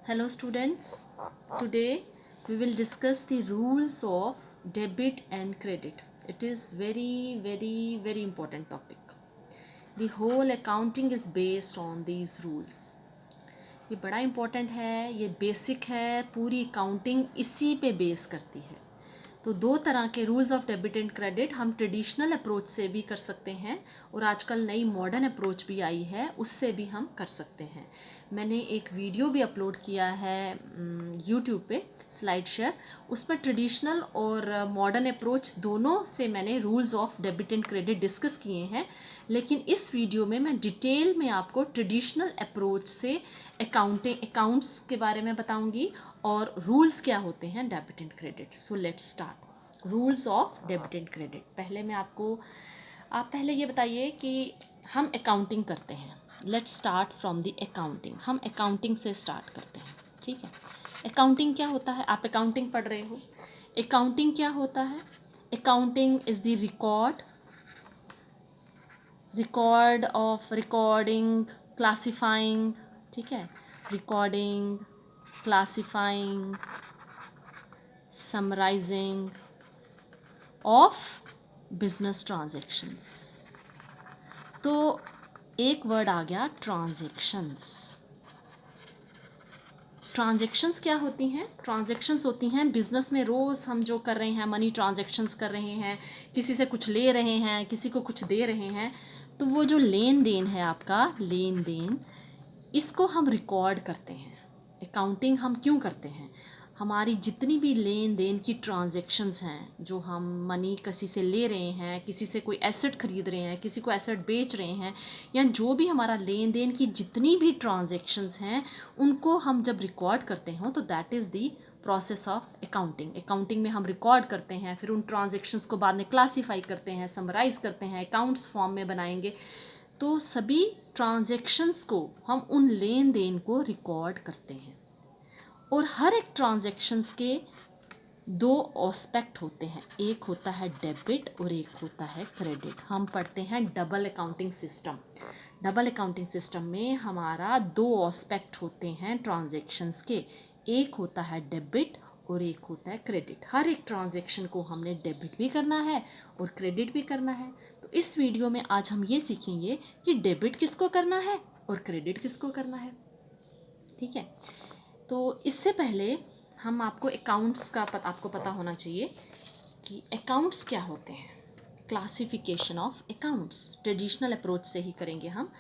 Hello students, today we will discuss the rules of debit and credit. It is very important topic. The whole accounting is based on these rules. ये बड़ा important है, ये basic है, पूरी accounting इसी पे base करती है. तो दो तरह के rules of debit and credit हम ट्रेडिशनल अप्रोच से भी कर सकते हैं और आजकल नई मॉडर्न अप्रोच भी आई है, उससे भी हम कर सकते हैं. मैंने एक वीडियो भी अपलोड किया है यूट्यूब पे, स्लाइड शेयर. उसमें ट्रेडिशनल और मॉडर्न अप्रोच दोनों से मैंने rules of debit and credit discuss किए हैं. लेकिन इस वीडियो में मैं डिटेल में आपको ट्रेडिशनल अप्रोच से अकाउंट्स के बारे में बताऊंगी और रूल्स क्या होते हैं debit and credit. So let's start. Rules of debit and credit. पहले मैं आप पहले ये बताइए कि हम अकाउंटिंग करते हैं. Let's start from the accounting. हम अकाउंटिंग से स्टार्ट करते हैं, ठीक है. अकाउंटिंग क्या होता है? आप अकाउंटिंग पढ़ रहे हो. अकाउंटिंग क्या होता है? Accounting is the record of recording, classifying, ठीक है, recording, classifying, summarising of business transactions. तो एक वर्ड आ गया ट्रांजैक्शंस. ट्रांजैक्शंस क्या होती हैं? ट्रांजैक्शंस होती हैं बिजनेस में रोज़ हम जो कर रहे हैं, मनी ट्रांजैक्शंस कर रहे हैं, किसी से कुछ ले रहे हैं, किसी को कुछ दे रहे हैं. तो वो जो लेन देन है, आपका लेन देन, इसको हम रिकॉर्ड करते हैं. अकाउंटिंग हम क्यों करते हैं? हमारी जितनी भी लेन देन की ट्रांजैक्शंस हैं, जो हम मनी किसी से ले रहे हैं, किसी से कोई एसेट खरीद रहे हैं, किसी को एसेट बेच रहे हैं, या जो भी हमारा लेन देन की जितनी भी ट्रांजैक्शंस हैं, उनको हम जब रिकॉर्ड करते हैं तो that is the process of accounting. Accounting में हम रिकॉर्ड करते हैं, फिर उन ट्रांजैक्शंस को बाद में क्लासीफाई करते हैं, समराइज़ करते हैं, अकाउंट्स फॉर्म में बनाएंगे. तो सभी ट्रांजैक्शंस को हम उन लेन देन को रिकॉर्ड करते हैं. और हर एक ट्रांजैक्शंस के दो एस्पेक्ट होते हैं. एक होता है डेबिट और एक होता है क्रेडिट. हम पढ़ते हैं double accounting system. Double accounting system में हमारा दो एस्पेक्ट होते हैं ट्रांजैक्शंस के. एक होता है डेबिट और एक होता है क्रेडिट. हर एक ट्रांजैक्शन को हमने डेबिट भी करना है और क्रेडिट भी करना है. तो इस वीडियो में आज हम ये सीखेंगे कि डेबिट किसको करना है और क्रेडिट किसको करना है, ठीक है. तो इससे पहले हम आपको अकाउंट्स का आपको पता होना चाहिए कि अकाउंट्स क्या होते हैं. Classification of accounts traditional approach से ही करेंगे हम.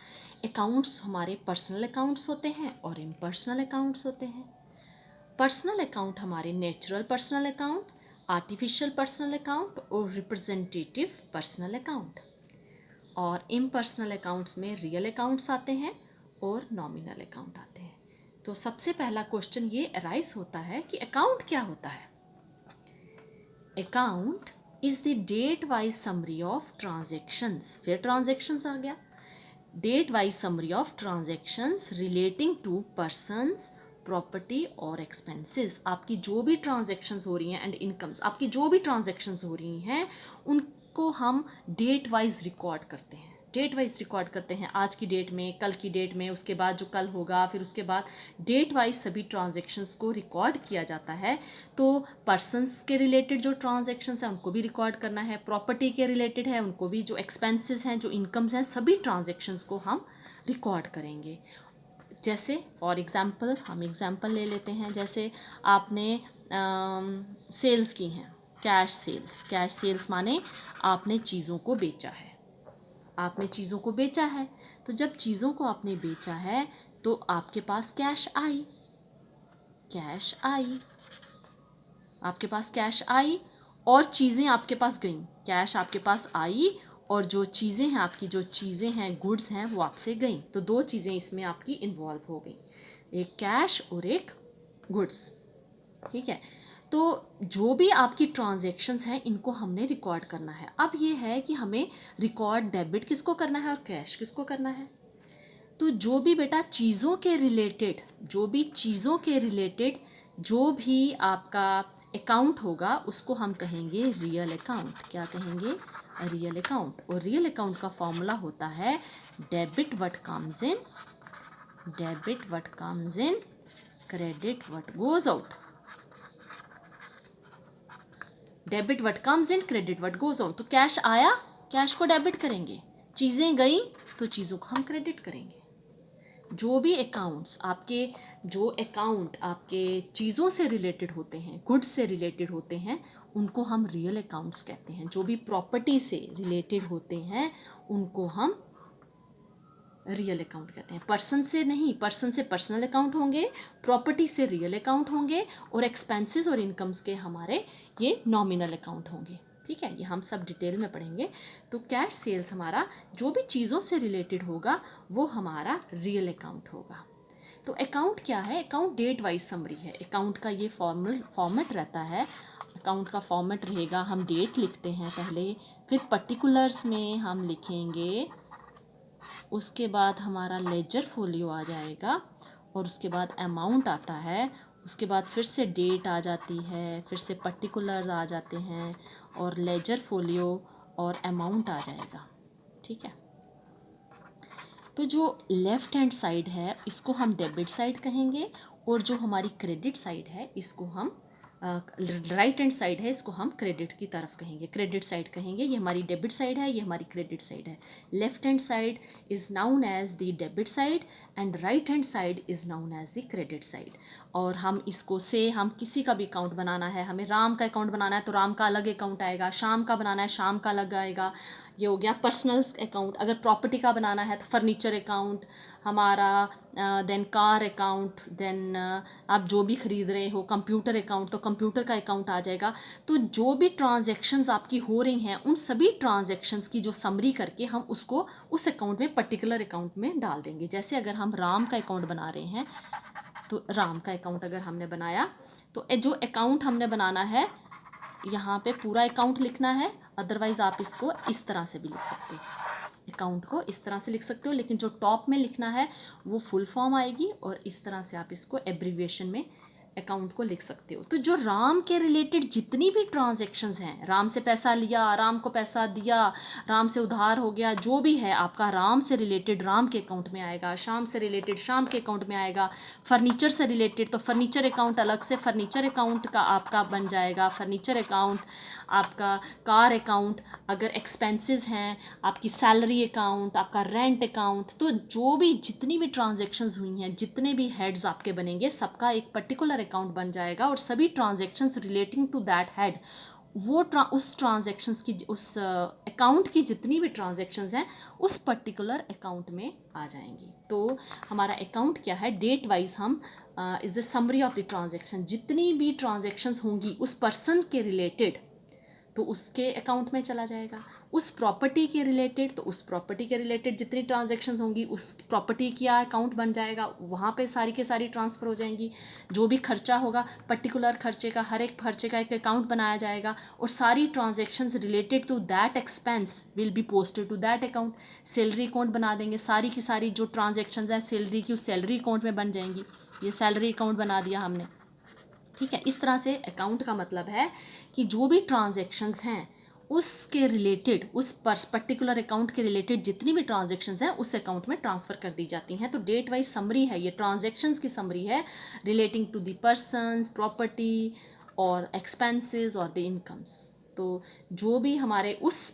अकाउंट्स हमारे पर्सनल अकाउंट्स होते हैं और इम्पर्सनल अकाउंट्स होते हैं. पर्सनल अकाउंट हमारे natural personal account, artificial personal account और रिप्रेजेंटेटिव पर्सनल अकाउंट. और इम्पर्सनल अकाउंट्स में रियल अकाउंट्स आते हैं और नॉमिनल अकाउंट आते हैं. तो सबसे पहला क्वेश्चन ये अराइज होता है कि अकाउंट क्या होता है. Account is the date wise summary of transactions. फिर ट्रांजैक्शंस आ गया. Date wise summary of transactions relating to persons, property और एक्सपेंसेस. आपकी जो भी ट्रांजैक्शंस हो रही हैं एंड इनकम्स, आपकी जो भी ट्रांजैक्शंस हो रही हैं, उनको हम डेट वाइज रिकॉर्ड करते हैं. डेट वाइज रिकॉर्ड करते हैं, आज की डेट में, कल की डेट में, उसके बाद जो कल होगा, फिर उसके बाद डेट वाइज सभी ट्रांजैक्शंस को रिकॉर्ड किया जाता है. तो पर्सन्स के रिलेटेड जो ट्रांजैक्शंस हैं उनको भी रिकॉर्ड करना है, प्रॉपर्टी के रिलेटेड है उनको भी, जो एक्सपेंसेस हैं, जो इनकम्स हैं, सभी ट्रांजैक्शंस को हम रिकॉर्ड करेंगे. जैसे फॉर एग्ज़ाम्पल हम एग्ज़ाम्पल ले लेते हैं. जैसे आपने सेल्स की हैं, कैश सेल्स. कैश सेल्स माने आपने चीज़ों को बेचा है. आपने चीज़ों को बेचा है, तो जब चीज़ों को आपने बेचा है तो आपके पास कैश आई. कैश आई, आपके पास कैश आई और चीज़ें आपके पास गईं. कैश आपके पास आई और जो चीज़ें हैं, आपकी जो चीज़ें हैं, गुड्स हैं, वो आपसे गईं. तो दो चीज़ें इसमें आपकी इन्वॉल्व हो गई, एक कैश और एक गुड्स, ठीक है. तो जो भी आपकी ट्रांजैक्शंस हैं इनको हमने रिकॉर्ड करना है. अब ये है कि हमें रिकॉर्ड डेबिट किसको करना है और कैश किसको करना है. तो जो भी बेटा चीज़ों के रिलेटेड, जो भी आपका अकाउंट होगा उसको हम कहेंगे रियल अकाउंट. क्या कहेंगे? Real account. और रियल अकाउंट का फॉर्मूला होता है debit what comes in credit what goes out, debit what comes in, credit what goes out. तो कैश आया, कैश को डेबिट करेंगे, चीज़ें गई तो चीज़ों को हम क्रेडिट करेंगे। जो भी अकाउंट्स आपके, जो अकाउंट आपके चीज़ों से रिलेटेड होते हैं, गुड्स से रिलेटेड होते हैं, उनको हम रियल अकाउंट्स कहते हैं। जो भी प्रॉपर्टी से रिलेटेड होते हैं उनको हम रियल अकाउंट कहते हैं। पर्सन से नहीं, पर्सन से पर्सनल अकाउंट होंगे, प्रॉपर्टी से रियल अकाउंट होंगे, और एक्सपेंसेस और इनकम्स के हमारे ये नॉमिनल अकाउंट होंगे। ठीक है, ये हम सब डिटेल में पढ़ेंगे। तो कैश सेल्स हमारा जो भी चीज़ों से रिलेटेड होगा वो हमारा रियल अकाउंट होगा। तो अकाउंट क्या है? अकाउंट डेट वाइज समरी है। अकाउंट का ये फॉर्मेट रहता है। अकाउंट का फॉर्मेट रहेगा, हम डेट लिखते हैं पहले, फिर पर्टिकुलर्स में हम लिखेंगे, उसके बाद हमारा लेजर फोलियो आ जाएगा, और उसके बाद अमाउंट आता है, उसके बाद फिर से डेट आ जाती है, फिर से पर्टिकुलर आ जाते हैं, और लेजर फोलियो और अमाउंट आ जाएगा। ठीक है, तो जो लेफ़्ट हैंड साइड है इसको हम डेबिट साइड कहेंगे, और जो हमारी क्रेडिट साइड है इसको हम राइट हैंड साइड है इसको हम क्रेडिट की तरफ कहेंगे, क्रेडिट साइड कहेंगे। ये हमारी डेबिट साइड है, ये हमारी क्रेडिट साइड है। Left hand side is known as the debit side and right hand side is known as the credit side. और हम इसको से हम किसी का भी अकाउंट बनाना है, हमें राम का अकाउंट बनाना है तो राम का अलग अकाउंट आएगा, शाम का बनाना है शाम का अलग आएगा। ये हो गया पर्सनल अकाउंट। अगर प्रॉपर्टी का बनाना है तो फर्नीचर अकाउंट हमारा, देन कार अकाउंट, देन आप जो भी ख़रीद रहे हो, कंप्यूटर अकाउंट तो कंप्यूटर का अकाउंट आ जाएगा। तो जो भी ट्रांजैक्शंस आपकी हो रही हैं उन सभी ट्रांजैक्शंस की जो समरी करके हम उसको उस अकाउंट में, पर्टिकुलर अकाउंट में डाल देंगे। जैसे अगर हम राम का अकाउंट बना रहे हैं तो राम का अकाउंट अगर हमने बनाया तो जो अकाउंट हमने बनाना है यहाँ पे पूरा अकाउंट लिखना है, अदरवाइज़ आप इसको इस तरह से भी लिख सकते हो, अकाउंट को इस तरह से लिख सकते हो, लेकिन जो टॉप में लिखना है वो फुल फॉर्म आएगी, और इस तरह से आप इसको एब्रीविएशन में अकाउंट को लिख सकते हो। तो जो राम के रिलेटेड जितनी भी ट्रांजैक्शंस हैं, राम से पैसा लिया, राम को पैसा दिया, राम से उधार हो गया, जो भी है आपका राम से रिलेटेड राम के अकाउंट में आएगा, शाम से रिलेटेड शाम के अकाउंट में आएगा, फर्नीचर से रिलेटेड तो फर्नीचर अकाउंट अलग से फर्नीचर अकाउंट का आपका बन जाएगा, फर्नीचर अकाउंट आपका, कार अकाउंट, अगर एक्सपेंसेस हैं आपकी सैलरी अकाउंट, आपका रेंट अकाउंट। तो जो भी जितनी भी ट्रांजैक्शंस हुई हैं, जितने भी हेड्स आपके बनेंगे, सबका एक पर्टिकुलर अकाउंट बन जाएगा, और सभी transactions relating to that head वो उस ट्रांजैक्शंस की, उस अकाउंट की जितनी भी ट्रांजैक्शंस हैं उस पर्टिकुलर अकाउंट में आ जाएंगी। तो हमारा अकाउंट क्या है? डेट वाइज हम is the summary of the transaction, जितनी भी ट्रांजैक्शंस होंगी उस पर्सन के रिलेटेड तो उसके अकाउंट में चला जाएगा, उस प्रॉपर्टी के रिलेटेड तो उस प्रॉपर्टी के रिलेटेड जितनी ट्रांजैक्शंस होंगी उस प्रॉपर्टी का अकाउंट बन जाएगा, वहाँ पे सारी के सारी ट्रांसफ़र हो जाएंगी। जो भी खर्चा होगा पर्टिकुलर खर्चे का, हर एक खर्चे का एक अकाउंट बनाया जाएगा, और सारी transactions related to that expense will be posted to that account. Salary account बना देंगे, सारी की सारी जो ट्रांजैक्शंस हैं सैलरी की उस सैलरी अकाउंट में बन जाएंगी। ये सैलरी अकाउंट बना दिया हमने। ठीक है, इस तरह से अकाउंट का मतलब है कि जो भी ट्रांजैक्शंस हैं उसके रिलेटेड, उस पर्टिकुलर अकाउंट के रिलेटेड जितनी भी ट्रांजैक्शंस हैं उस अकाउंट में ट्रांसफ़र कर दी जाती हैं। तो डेट वाइज समरी है, ये ट्रांजैक्शंस की समरी है relating to the persons, property और एक्सपेंसेस और द इनकम्स। तो जो भी हमारे उस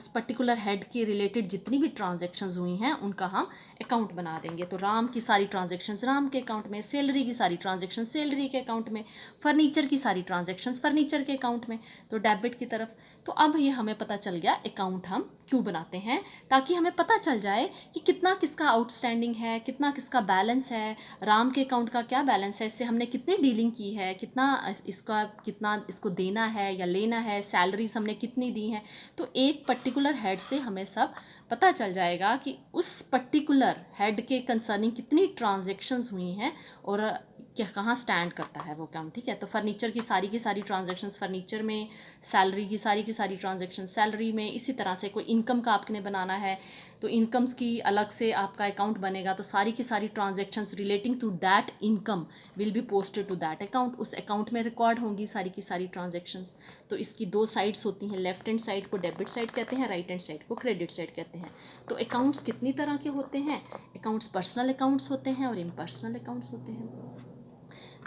पर्टिकुलर हेड के रिलेटेड जितनी भी ट्रांजैक्शंस हुई हैं उनका हम अकाउंट बना देंगे। तो राम की सारी ट्रांजैक्शंस राम के अकाउंट में, सैलरी की सारी ट्रांजैक्शंस सैलरी के अकाउंट में, फर्नीचर की सारी ट्रांजैक्शंस फर्नीचर के अकाउंट में, तो डेबिट की तरफ। तो अब ये हमें पता चल गया अकाउंट हम क्यों बनाते हैं, ताकि हमें पता चल जाए कि कितना किसका आउटस्टैंडिंग है, कितना किसका बैलेंस है, राम के अकाउंट का क्या बैलेंस है, इससे हमने कितनी डीलिंग की है, कितना इसको देना है या लेना है, सैलरीज हमने कितनी दी हैं। तो एक पर्टिकुलर हेड से हमें सब पता चल जाएगा कि उस पर्टिकुलर हेड के कंसर्निंग कितनी ट्रांजैक्शंस हुई हैं और क्या कहाँ स्टैंड करता है वो काम। ठीक है, तो फर्नीचर की सारी ट्रांजैक्शंस फर्नीचर में, सैलरी की सारी ट्रांजैक्शन सैलरी में, इसी तरह से कोई इनकम का आपने बनाना है तो इनकम्स की अलग से आपका अकाउंट बनेगा, तो सारी की सारी transactions relating to that income will be posted to that account, उस अकाउंट में रिकॉर्ड होंगी सारी की सारी ट्रांजैक्शंस। तो इसकी दो साइड्स होती हैं, लेफ्ट हैंड साइड को डेबिट साइड कहते हैं, राइट हैंड साइड को क्रेडिट साइड कहते हैं। तो अकाउंट्स कितनी तरह के होते हैं? अकाउंट्स पर्सनल अकाउंट्स होते हैं और इम्पर्सनल अकाउंट्स होते हैं।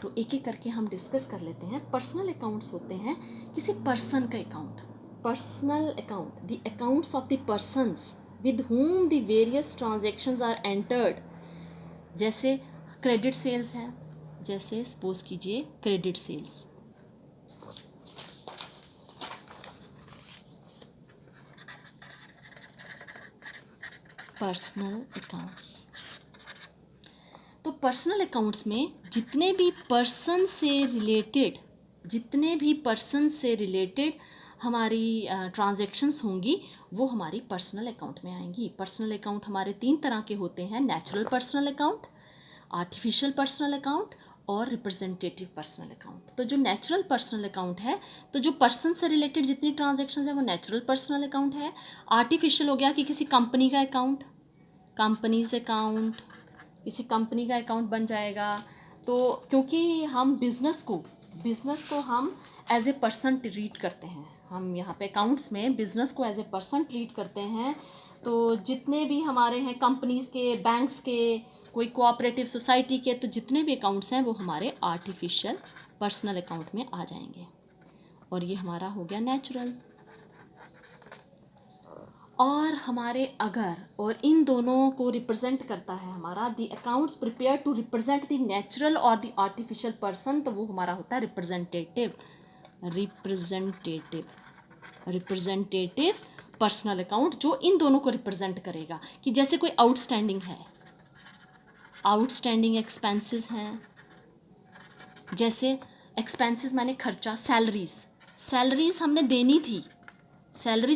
तो एक एक करके हम डिस्कस कर लेते हैं। पर्सनल अकाउंट्स होते हैं किसी पर्सन का account. Personal account, the accounts of the persons with whom the various transactions are entered। जैसे क्रेडिट सेल्स है, जैसे सपोज कीजिए क्रेडिट सेल्स, पर्सनल अकाउंट्स। तो पर्सनल अकाउंट्स में जितने भी पर्सन से रिलेटेड हमारी ट्रांजैक्शंस होंगी वो हमारी पर्सनल अकाउंट में आएंगी। पर्सनल अकाउंट हमारे 3 तरह के होते हैं, natural personal account, artificial personal account और रिप्रेजेंटेटिव पर्सनल अकाउंट। तो जो नेचुरल पर्सनल अकाउंट है, तो जो पर्सन से रिलेटेड जितनी ट्रांजैक्शंस है वो नेचुरल पर्सनल अकाउंट है। आर्टिफिशियल हो गया कि किसी कंपनी का अकाउंट, कंपनीज अकाउंट, किसी कंपनी का अकाउंट बन जाएगा। तो क्योंकि हम बिज़नेस को हम एज ए पर्सन ट्रीट करते हैं, हम यहाँ पे अकाउंट्स में बिज़नेस को एज ए पर्सन ट्रीट करते हैं। तो जितने भी हमारे हैं कंपनीज़ के, बैंक्स के, कोई कोऑपरेटिव सोसाइटी के, तो जितने भी अकाउंट्स हैं वो हमारे आर्टिफिशियल पर्सनल अकाउंट में आ जाएंगे। और ये हमारा हो गया नेचुरल। और हमारे अगर और इन दोनों को रिप्रेजेंट करता है हमारा the accounts prepare to represent the natural और द आर्टिफिशियल पर्सन, तो वो हमारा होता है रिप्रेजेंटेटिव पर्सनल अकाउंट, जो इन दोनों को रिप्रेजेंट करेगा। कि जैसे कोई आउटस्टैंडिंग है, आउटस्टैंडिंग एक्सपेंसेस हैं, जैसे एक्सपेंसेस माने खर्चा, सैलरीज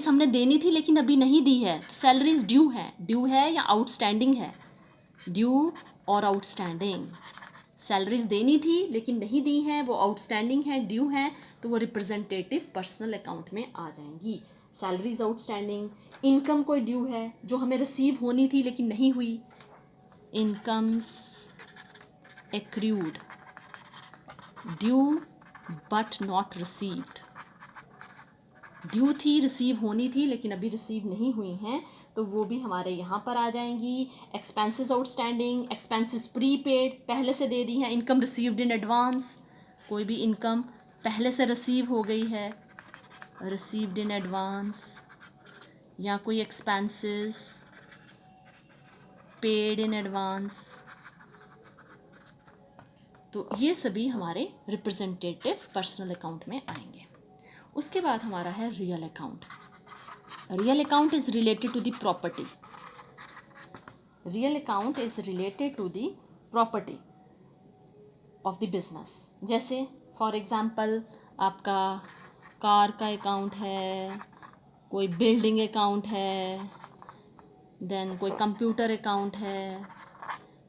हमने देनी थी लेकिन अभी नहीं दी है, तो सैलरीज ड्यू है या आउटस्टैंडिंग है, ड्यू और आउटस्टैंडिंग। सैलरीज देनी थी लेकिन नहीं दी हैं, वो आउटस्टैंडिंग है, ड्यू है, तो वो रिप्रेजेंटेटिव पर्सनल अकाउंट में आ जाएंगी। Salaries outstanding. इनकम कोई ड्यू है जो हमें रिसीव होनी थी लेकिन नहीं हुई, incomes accrued, due but not received. Due थी, रिसीव होनी थी लेकिन अभी रिसीव नहीं हुई हैं, तो वो भी हमारे यहाँ पर आ जाएंगी। एक्सपेंसेस आउटस्टैंडिंग, एक्सपेंसेस प्रीपेड, पहले से दे दी हैं। इनकम रिसीव्ड इन एडवांस, कोई भी इनकम पहले से रिसीव हो गई है, रिसीव्ड इन एडवांस। या कोई एक्सपेंसेस पेड इन एडवांस। तो ये सभी हमारे रिप्रेजेंटेटिव पर्सनल अकाउंट में आएंगे। उसके बाद हमारा है real account. Real account is related to the property. Real account is related to the property of the business. जैसे फॉर एग्जांपल आपका कार का अकाउंट है, कोई बिल्डिंग अकाउंट है, देन कोई कंप्यूटर अकाउंट है,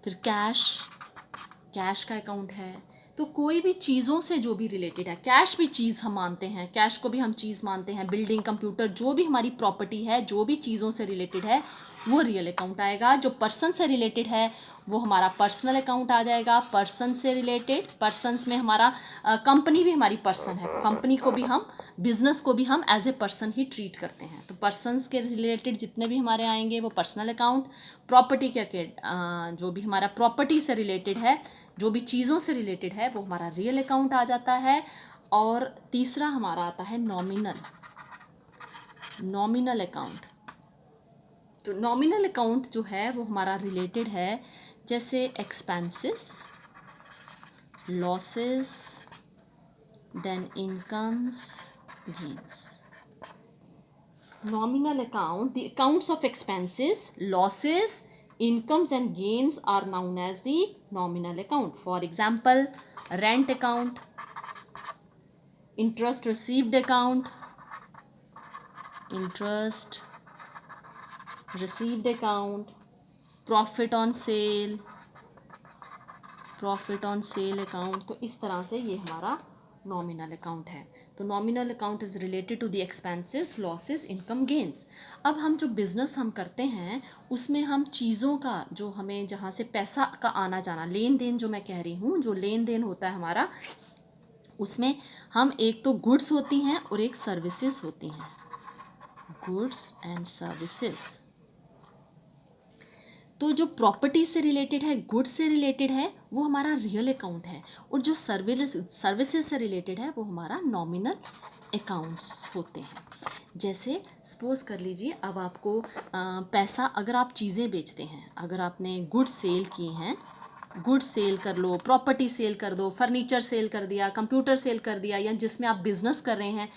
फिर कैश का अकाउंट है। तो कोई भी चीज़ों से जो भी रिलेटेड है, कैश भी चीज़ हम मानते हैं, कैश को भी हम चीज़ मानते हैं, बिल्डिंग, कंप्यूटर, जो भी हमारी प्रॉपर्टी है, जो भी चीज़ों से रिलेटेड है वो रियल अकाउंट आएगा। जो पर्सन से रिलेटेड है वो हमारा पर्सनल अकाउंट आ जाएगा। पर्सन से रिलेटेड, पर्सनस में हमारा कंपनी भी हमारी पर्सन है, कंपनी को भी हम, बिजनेस को भी हम एज ए पर्सन ही ट्रीट करते हैं। तो पर्सनस के रिलेटेड जितने भी हमारे आएंगे वो पर्सनल अकाउंट। प्रॉपर्टी के जो भी हमारा प्रॉपर्टी से रिलेटेड है, जो भी चीज़ों से रिलेटेड है, वो हमारा रियल अकाउंट आ जाता है। और तीसरा हमारा आता है नॉमिनल अकाउंट। तो नॉमिनल अकाउंट जो है वो हमारा रिलेटेड है जैसे expenses, losses, then incomes, gains. Nominal account, the accounts of expenses, losses, incomes and gains are known as the nominal account. For example, rent account, interest received account, profit on sale account। तो इस तरह से ये हमारा nominal account है। तो nominal account is related to the expenses, losses, income, gains. अब हम जो बिज़नेस हम करते हैं उसमें हम चीज़ों का, जो हमें जहाँ से पैसा का आना जाना, लेन देन जो मैं कह रही हूँ, जो लेन देन होता है हमारा, उसमें हम एक तो गुड्स होती हैं और एक सर्विसेज होती हैं, गुड्स एंड सर्विसेज। तो जो प्रॉपर्टी से रिलेटेड है, गुड्स से रिलेटेड है, वो हमारा रियल अकाउंट है, और जो सर्विसेज से रिलेटेड है वो हमारा नॉमिनल अकाउंट्स होते हैं। जैसे सपोज कर लीजिए, अब आपको पैसा, अगर आप चीज़ें बेचते हैं, अगर आपने गुड्स सेल की हैं, गुड्स सेल कर लो, प्रॉपर्टी सेल कर दो, फर्नीचर सेल कर दिया, कंप्यूटर सेल कर दिया, या जिसमें आप बिज़नेस कर रहे हैं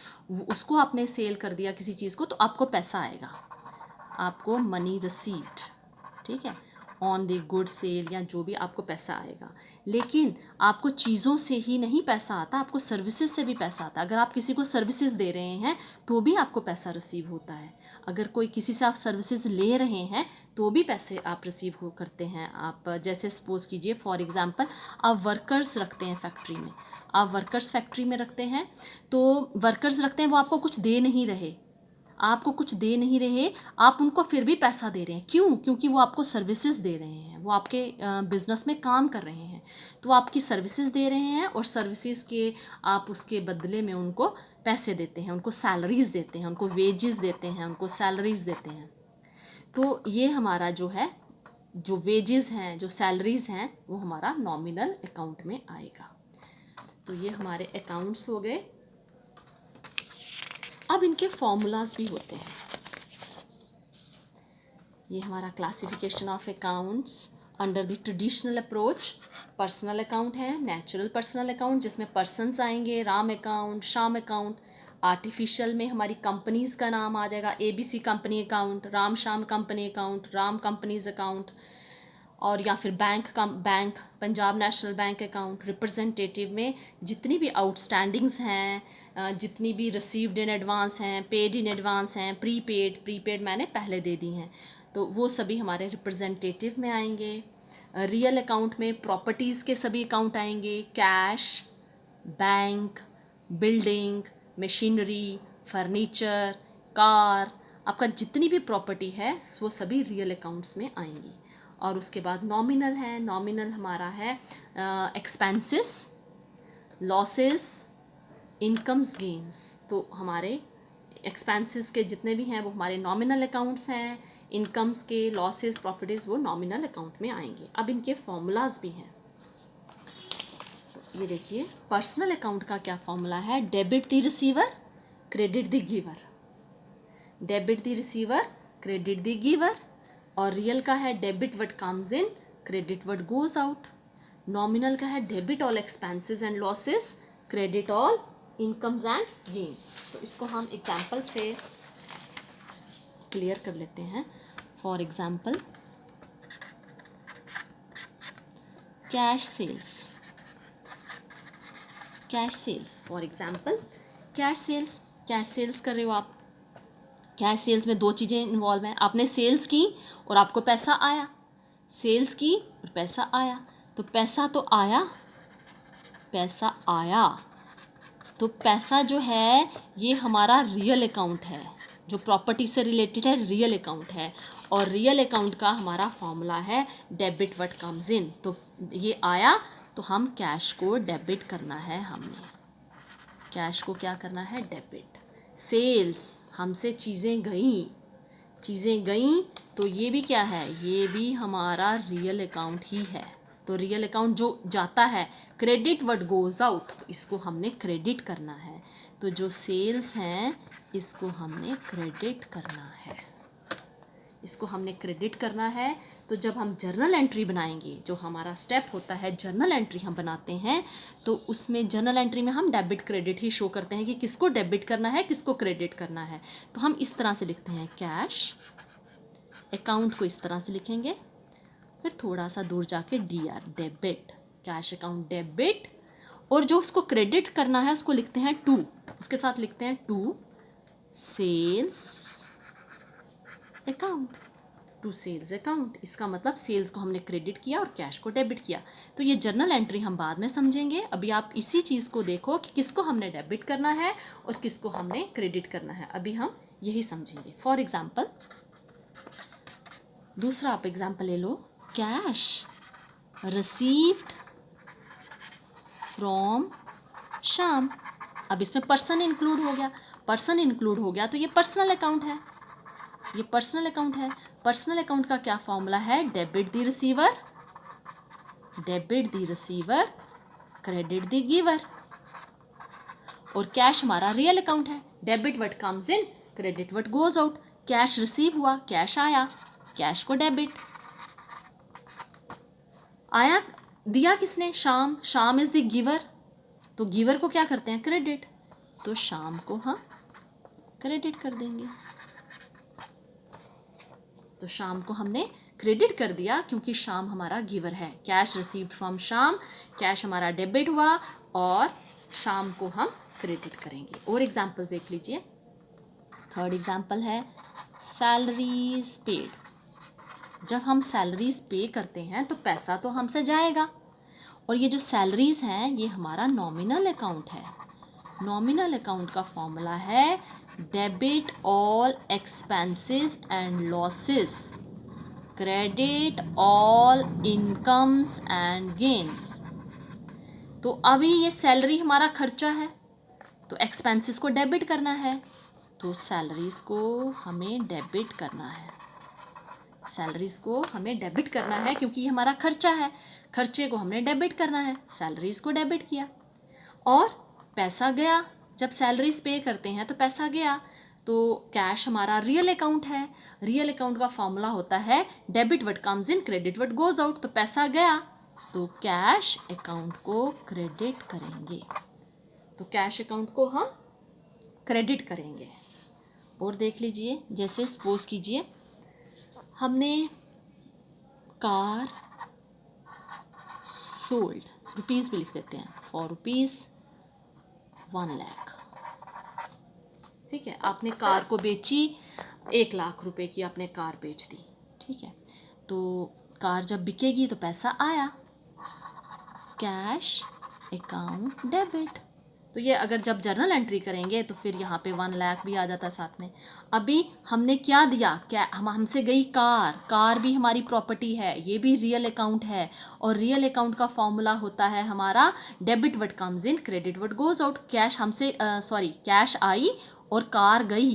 उसको आपने सेल कर दिया किसी चीज़ को, तो आपको पैसा आएगा, आपको मनी रिसीव्ड, ठीक है, ऑन द गुड सेल, या जो भी आपको पैसा आएगा। लेकिन आपको चीज़ों से ही नहीं पैसा आता, आपको सर्विसेज से भी पैसा आता है। अगर आप किसी को सर्विसेज दे रहे हैं तो भी आपको पैसा रिसीव होता है। अगर कोई किसी से आप सर्विसेज ले रहे हैं तो भी पैसे आप रिसीव हो करते हैं। आप जैसे सपोज़ कीजिए, फॉर एग्ज़ाम्पल, आप वर्कर्स रखते हैं फैक्ट्री में, आप वर्कर्स फैक्ट्री में रखते हैं, तो वर्कर्स रखते हैं, वो आपको कुछ दे नहीं रहे, आपको कुछ दे नहीं रहे, आप उनको फिर भी पैसा दे रहे हैं। क्यों? क्योंकि वो आपको सर्विसेज दे रहे हैं, वो आपके बिज़नेस में काम कर रहे हैं, तो आपकी सर्विसेज दे रहे हैं, और सर्विसेज के आप उसके बदले में उनको पैसे देते हैं, उनको सैलरीज देते हैं, उनको वेजेस देते हैं, उनको सैलरीज देते हैं। तो ये हमारा जो है, जो वेजेस हैं, जो सैलरीज हैं, वो हमारा नॉमिनल अकाउंट में आएगा। तो ये हमारे अकाउंट्स हो गए। अब इनके फॉर्मूलाज भी होते हैं। ये हमारा classification of accounts under the traditional approach. Personal account है, नेचुरल पर्सनल अकाउंट जिसमें पर्सनस आएंगे, Ram account, Shyam account. Artificial में हमारी कंपनीज़ का नाम आ जाएगा, ABC company account, Ram Shyam company account, Ram companies account, और या फिर bank Punjab national bank account. Representative में जितनी भी आउटस्टैंडिंग्स हैं, जितनी भी रिसीव्ड इन एडवांस हैं, पेड इन एडवांस हैं, प्रीपेड मैंने पहले दे दी हैं, तो वो सभी हमारे रिप्रेजेंटेटिव में आएंगे। रियल अकाउंट में प्रॉपर्टीज़ के सभी अकाउंट आएंगे, cash, bank, building, machinery, furniture, car, आपका जितनी भी प्रॉपर्टी है वो सभी रियल अकाउंट्स में आएंगी। और उसके बाद नॉमिनल है, नॉमिनल हमारा है एक्सपेंसेस, लॉसेस, इनकम्स, गेन्स। तो हमारे एक्सपेंसेस के जितने भी हैं वो हमारे नॉमिनल अकाउंट्स हैं, इनकम्स के, लॉसेस, प्रॉफिट्स वो नॉमिनल अकाउंट में आएंगे। अब इनके फॉर्मूलाज भी हैं। तो ये देखिए, पर्सनल अकाउंट का क्या फॉर्मूला है, debit the receiver, credit the giver, debit the receiver, credit the giver. और रियल का है debit what comes in, credit what goes out. Nominal का है debit all expenses and losses, credit all incomes and gains. तो इसको हम example से clear कर लेते हैं। For example, cash sales, cash sales, for example cash sales कर रहे हो आप। कैश सेल्स में दो चीज़ें इन्वॉल्व हैं, आपने सेल्स की और आपको पैसा आया, सेल्स की और पैसा आया। तो पैसा तो आया, पैसा आया, तो पैसा जो है ये हमारा रियल अकाउंट है, जो प्रॉपर्टी से रिलेटेड है, रियल अकाउंट है। और रियल अकाउंट का हमारा फॉर्मूला है डेबिट व्हाट कम्स इन। तो ये आया तो हम कैश को डेबिट करना है, हमने कैश को क्या करना है, डेबिट। सेल्स, हमसे चीज़ें गईं, तो ये भी क्या है, ये भी हमारा रियल अकाउंट ही है। तो रियल अकाउंट जो जाता है, क्रेडिट व्हाट गोज आउट, इसको हमने क्रेडिट करना है। तो जो सेल्स हैं इसको हमने क्रेडिट करना है, इसको हमने क्रेडिट करना है। तो जब हम जर्नल एंट्री बनाएंगे, जो हमारा स्टेप होता है जर्नल एंट्री हम बनाते हैं, तो उसमें जर्नल एंट्री में हम डेबिट क्रेडिट ही शो करते हैं कि किसको डेबिट करना है, किसको क्रेडिट करना है। तो हम इस तरह से लिखते हैं, कैश अकाउंट को इस तरह से लिखेंगे, फिर थोड़ा सा दूर जाके DR, debit, cash account debit, और जो उसको क्रेडिट करना है उसको लिखते हैं टू, उसके साथ लिखते हैं to sales account. To sales account. इसका मतलब सेल्स को हमने क्रेडिट किया और कैश को डेबिट किया। तो ये जर्नल एंट्री हम बाद में समझेंगे। अभी आप इसी चीज़ को देखो कि किसको हमने डेबिट करना है और किसको हमने क्रेडिट करना है, अभी हम यही समझेंगे। फॉर एग्जाम्पल, दूसरा आप एग्जाम्पल ले लो, कैश रिसीव्ड फ्रॉम श्याम। अब इसमें पर्सन इंक्लूड हो गया, पर्सन इंक्लूड हो गया तो ये पर्सनल अकाउंट है, ये पर्सनल अकाउंट है। पर्सनल अकाउंट का क्या फॉर्मूला है? Debit the receiver, debit the receiver, credit the giver. और कैश हमारा रियल अकाउंट है, debit what comes in, credit what goes out. Cash receive हुआ, कैश आया, कैश को डेबिट। आया, दिया किसने? शाम, शाम इज द गिवर, तो गिवर को क्या करते हैं? क्रेडिट, तो शाम को हम क्रेडिट कर देंगे। तो शाम को हमने क्रेडिट कर दिया क्योंकि शाम हमारा गिवर है। कैश रिसीव्ड फ्रॉम शाम, कैश हमारा डेबिट हुआ और शाम को हम क्रेडिट करेंगे। और एग्जाम्पल देख लीजिए। थर्ड एग्जाम्पल है सैलरीज पेड। जब हम सैलरीज पे करते हैं तो पैसा तो हमसे जाएगा, और ये जो सैलरीज हैं ये हमारा नॉमिनल अकाउंट है। नॉमिनल अकाउंट का फॉर्मूला है debit all expenses and losses, credit all incomes and gains. तो अभी ये सैलरी हमारा खर्चा है तो एक्सपेंसेस को डेबिट करना है, तो सैलरीज को हमें डेबिट करना है, सैलरीज को हमें डेबिट करना है क्योंकि ये हमारा खर्चा है, खर्चे को हमने डेबिट करना है, सैलरीज को डेबिट किया। और पैसा गया, जब सैलरीज पे करते हैं तो पैसा गया, तो कैश हमारा रियल अकाउंट है। रियल अकाउंट का फॉर्मूला होता है debit what comes in, credit what goes out. तो पैसा गया तो कैश अकाउंट को क्रेडिट करेंगे, तो कैश अकाउंट को हम क्रेडिट करेंगे। और देख लीजिए, जैसे सपोज कीजिए हमने कार सोल्ड, रुपीज़ भी लिख देते हैं, फॉर रुपीज़ 1 लाख। ठीक है, आपने कार को बेची 1 लाख रुपए की, आपने कार बेच दी। ठीक है, तो कार जब बिकेगी तो पैसा आया, कैश अकाउंट डेबिट। तो ये अगर जब जर्नल एंट्री करेंगे तो फिर यहाँ पे 1 लाख भी आ जाता साथ में। अभी हमने क्या दिया, क्या हमसे गई कार, कार भी हमारी प्रॉपर्टी है, ये भी रियल अकाउंट है। और रियल अकाउंट का फॉर्मूला होता है हमारा debit what comes in, credit what goes out. Cash हमसे कैश आई और कार गई,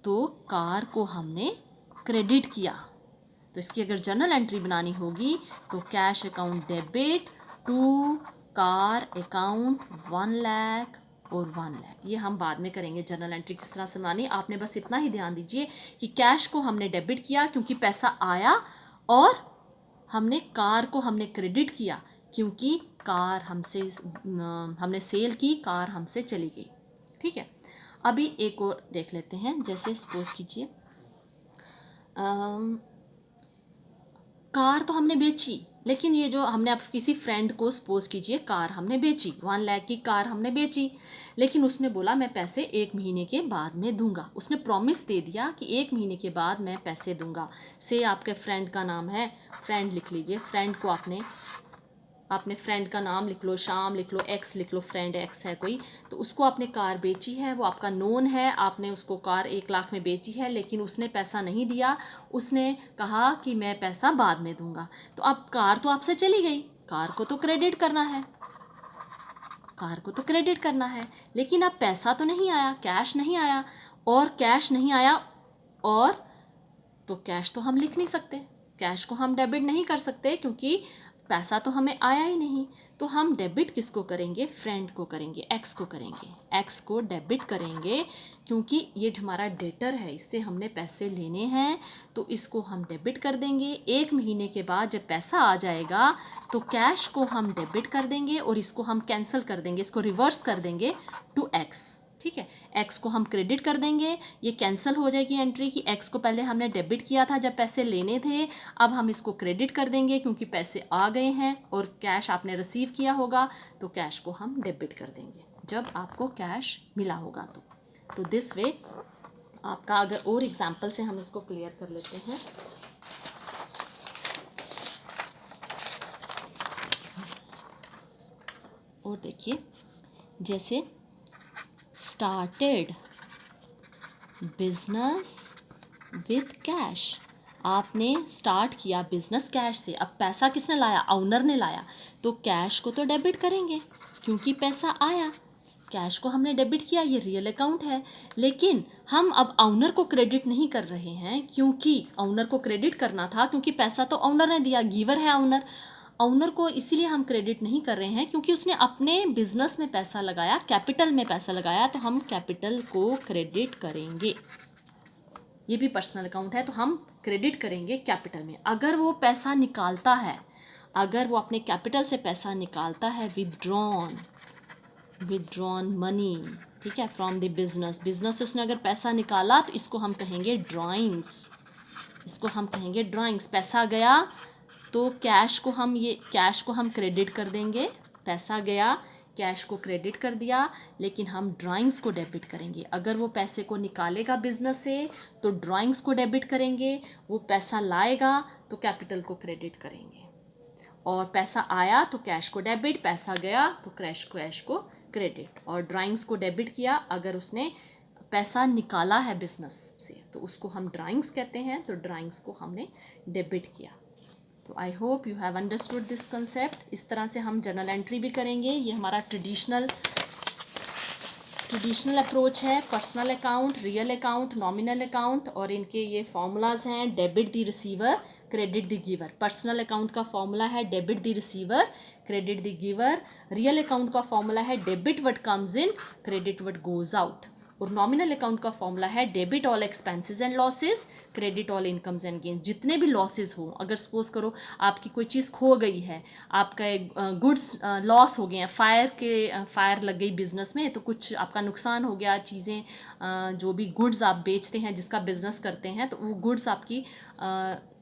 तो कार को हमने क्रेडिट किया। तो इसकी अगर जर्नल एंट्री बनानी होगी तो cash account debit to car account 1 lakh और 1 लाख। ये हम बाद में करेंगे जर्नल एंट्री किस तरह से बनानी। आपने बस इतना ही ध्यान दीजिए कि कैश को हमने डेबिट किया क्योंकि पैसा आया, और हमने कार को हमने क्रेडिट किया क्योंकि कार हमने सेल की, कार हमसे चली गई। ठीक है, अभी एक और देख लेते हैं। जैसे सपोज कीजिए कार तो हमने बेची, लेकिन ये जो हमने अब किसी फ्रेंड को सपोज कीजिए कार हमने बेची, 1 लाख की कार हमने बेची, लेकिन उसने बोला मैं पैसे 1 महीने के बाद में दूंगा। उसने प्रॉमिस दे दिया कि 1 महीने के बाद मैं पैसे दूंगा। से आपके फ्रेंड का नाम है, फ्रेंड लिख लीजिए, फ्रेंड को आपने फ्रेंड का नाम लिख लो, शाम लिख लो, एक्स लिख लो, फ्रेंड एक्स है कोई, तो उसको आपने कार बेची है, वो आपका नोन है, आपने उसको कार 1 लाख में बेची है, लेकिन उसने पैसा नहीं दिया, उसने कहा कि मैं पैसा बाद में दूंगा। तो अब कार तो आपसे चली गई, कार को तो क्रेडिट करना है, कार को तो क्रेडिट करना है, लेकिन अब पैसा तो नहीं आया, कैश नहीं आया, और कैश नहीं आया, और तो कैश तो हम लिख नहीं सकते, कैश को हम डेबिट नहीं कर सकते क्योंकि पैसा तो हमें आया ही नहीं। तो हम डेबिट किसको करेंगे? फ्रेंड को करेंगे, एक्स को करेंगे, एक्स को डेबिट करेंगे क्योंकि ये हमारा डेटर है, इससे हमने पैसे लेने हैं, तो इसको हम डेबिट कर देंगे। 1 महीने के बाद जब पैसा आ जाएगा तो कैश को हम डेबिट कर देंगे और इसको हम कैंसिल कर देंगे, इसको रिवर्स कर देंगे टू एक्स। ठीक है, एक्स को हम क्रेडिट कर देंगे, ये कैंसिल हो जाएगी एंट्री कि एक्स को पहले हमने डेबिट किया था जब पैसे लेने थे, अब हम इसको क्रेडिट कर देंगे क्योंकि पैसे आ गए हैं और कैश आपने रिसीव किया होगा, तो कैश को हम डेबिट कर देंगे जब आपको कैश मिला होगा। तो दिस वे आपका, अगर और एग्जाम्पल से हम इसको क्लियर कर लेते हैं। और देखिए जैसे स्टार्टेड बिजनेस विथ कैश, आपने स्टार्ट किया बिजनेस कैश से। अब पैसा किसने लाया? ओनर ने लाया, तो कैश को तो डेबिट करेंगे क्योंकि पैसा आया, कैश को हमने डेबिट किया, ये रियल अकाउंट है। लेकिन हम अब ओनर को क्रेडिट नहीं कर रहे हैं, क्योंकि ओनर को क्रेडिट करना था क्योंकि पैसा तो ओनर ने दिया, गिवर है ओनर। ओनर को इसीलिए हम क्रेडिट नहीं कर रहे हैं क्योंकि उसने अपने बिजनेस में पैसा लगाया, कैपिटल में पैसा लगाया, तो हम कैपिटल को क्रेडिट करेंगे। ये भी पर्सनल अकाउंट है तो हम क्रेडिट करेंगे कैपिटल में। अगर वो पैसा निकालता है, अगर वो अपने कैपिटल से पैसा निकालता है, विदड्रॉन मनी, ठीक है, फ्रॉम द बिजनेस, बिजनेस से उसने अगर पैसा निकाला तो इसको हम कहेंगे ड्राइंग्स, इसको हम कहेंगे ड्राइंग्स। पैसा गया तो कैश को हम क्रेडिट कर देंगे, पैसा गया, कैश को क्रेडिट कर दिया, लेकिन हम ड्राइंग्स को डेबिट करेंगे। अगर वो पैसे को निकालेगा बिजनेस से तो ड्राइंग्स को डेबिट करेंगे, वो पैसा लाएगा तो कैपिटल को क्रेडिट करेंगे, और पैसा आया तो कैश को डेबिट, पैसा गया तो कैश को क्रेडिट, और ड्राइंग्स को डेबिट किया। अगर उसने पैसा निकाला है बिजनेस से तो उसको हम ड्राइंग्स कहते हैं, तो ड्राइंग्स को हमने डेबिट किया। तो I hope you have understood this concept. इस तरह से हम जर्नल एंट्री भी करेंगे। ये हमारा ट्रेडिशनल अप्रोच है, personal account, real account, nominal account, और इनके ये फॉर्मूलाज हैं, debit the receiver, credit the giver. Personal account का फॉर्मूला है debit the receiver, credit the giver. Real account का फॉर्मूला है debit what comes in, credit what goes out. और nominal account का फॉर्मूला है debit all expenses and losses, credit all incomes and gain. जितने भी losses हो, अगर suppose करो आपकी कोई चीज़ खो गई है, आपका गुड्स लॉस हो गए हैं, फायर लग गई बिजनेस में, तो कुछ आपका नुकसान हो गया, चीज़ें जो भी गुड्स आप बेचते हैं, जिसका बिजनेस करते हैं, तो वो गुड्स आपकी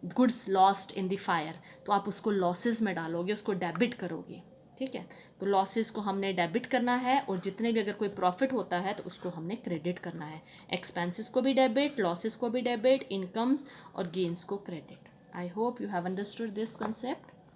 goods lost in the fire, तो आप उसको लॉसेस में डालोगे, उसको डेबिट करोगे, ठीक है। तो लॉसेस को हमने डेबिट करना है, और जितने भी अगर कोई प्रॉफिट होता है तो उसको हमने क्रेडिट करना है। एक्सपेंसेस को भी डेबिट, लॉसेस को भी डेबिट, इनकम्स और गेन्स को credit. I hope you have understood this concept.